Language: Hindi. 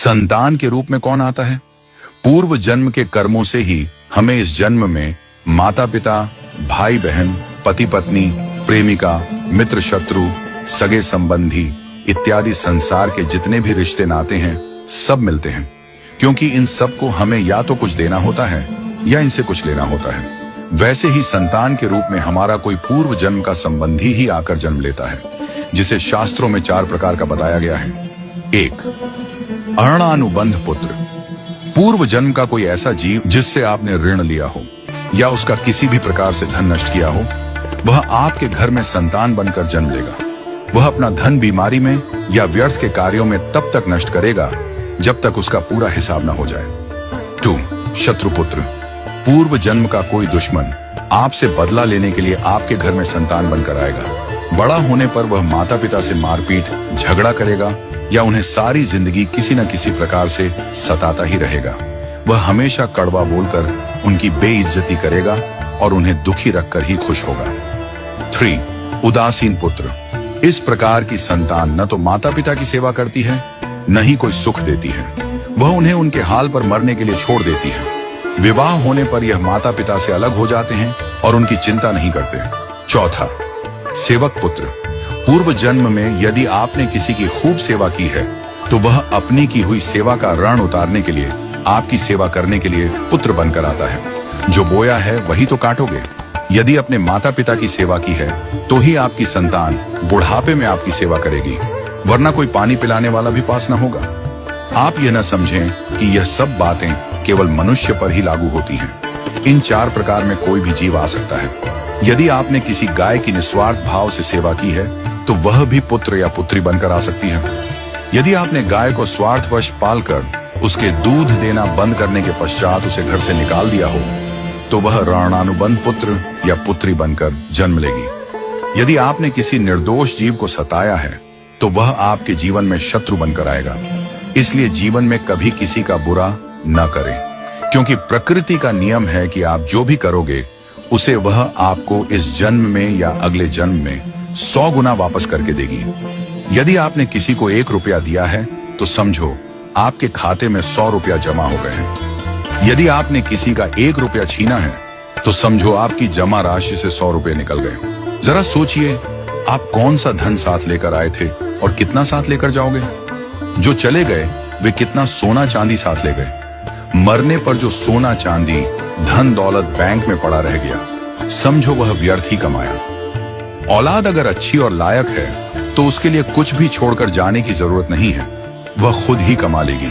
संतान के रूप में कौन आता है? पूर्व जन्म के कर्मों से ही हमें इस जन्म में माता पिता, भाई बहन, पति पत्नी, प्रेमिका, मित्र शत्रु, सगे संबंधी इत्यादि संसार के जितने भी रिश्ते नाते हैं सब मिलते हैं, क्योंकि इन सब को हमें या तो कुछ देना होता है या इनसे कुछ लेना होता है। वैसे ही संतान के रूप में हमारा कोई पूर्व जन्म का संबंधी ही आकर जन्म लेता है, जिसे शास्त्रों में 4 प्रकार का बताया गया है। 1. अणानुबंध पुत्र। पूर्व जन्म का कोई ऐसा जीव जिससे आपने ऋण लिया हो या उसका किसी भी प्रकार से धन नष्ट किया हो, वह आपके घर में संतान बनकर जन्म लेगा। वह अपना धन बीमारी में या व्यर्थ के कार्यों में तब तक नष्ट करेगा जब तक उसका पूरा हिसाब न हो जाए। 2. शत्रुपुत्र। पूर्व जन्म का कोई दुश्मन आपसे बदला लेने के लिए आपके घर में संतान बनकर आएगा। बड़ा होने पर वह माता पिता से मारपीट, झगड़ा करेगा या उन्हें सारी जिंदगी किसी न किसी प्रकार से सताता ही रहेगा। वह हमेशा कड़वा बोलकर उनकी बेइज्जती करेगा और उन्हें दुखी रखकर ही खुश होगा। 3. उदासीन पुत्र। इस प्रकार की संतान न तो माता पिता की सेवा करती है, न ही कोई सुख देती है। वह उन्हें उनके हाल पर मरने के लिए छोड़ देती है। विवाह होने पर यह माता पिता से अलग हो जाते हैं और उनकी चिंता नहीं करते। 4. सेवक पुत्र। पूर्व जन्म में यदि आपने किसी की खूब सेवा की है तो वह अपनी की हुई सेवा का ऋण उतारने के लिए आपकी सेवा करने के लिए पुत्र बनकर आता है। जो बोया है वही तो काटोगे। यदि अपने माता पिता की सेवा की है तो ही आपकी संतान बुढ़ापे में आपकी सेवा करेगी, वरना कोई पानी पिलाने वाला भी पास न होगा। आप यह न समझें कि यह सब बातें केवल मनुष्य पर ही लागू होती हैं। इन 4 प्रकार में कोई भी जीव आ सकता है। यदि आपने किसी गाय की निस्वार्थ भाव से सेवा की है तो वह भी पुत्र या पुत्री बनकर आ सकती है। यदि आपने गाय को स्वार्थवश पालकर उसके दूध देना बंद करने के पश्चात उसे घर से निकाल दिया हो तो वह ऋणानुबंध पुत्र या पुत्री बनकर जन्म लेगी। यदि आपने किसी निर्दोष जीव को सताया है तो वह आपके जीवन में शत्रु बनकर आएगा। इसलिए जीवन में कभी किसी का बुरा न करें, क्योंकि प्रकृति का नियम है कि आप जो भी करोगे उसे वह आपको इस जन्म में या अगले जन्म में 100 गुना वापस करके देगी। यदि आपने किसी को 1 रुपया दिया है तो समझो आपके खाते में 100 रुपया जमा हो गए हैं। यदि आपने किसी का 1 रुपया छीना है तो समझो आपकी जमा राशि से 100 रुपये निकल गए। जरा सोचिए, आप कौन सा धन साथ लेकर आए थे और कितना साथ लेकर जाओगे? जो चले गए वे कितना सोना चांदी साथ ले गए। मरने पर जो सोना चांदी धन दौलत बैंक में पड़ा रह गया, समझो वह व्यर्थ ही कमाया। औलाद अगर अच्छी और लायक है तो उसके लिए कुछ भी छोड़कर जाने की जरूरत नहीं है, वह खुद ही कमा लेगी।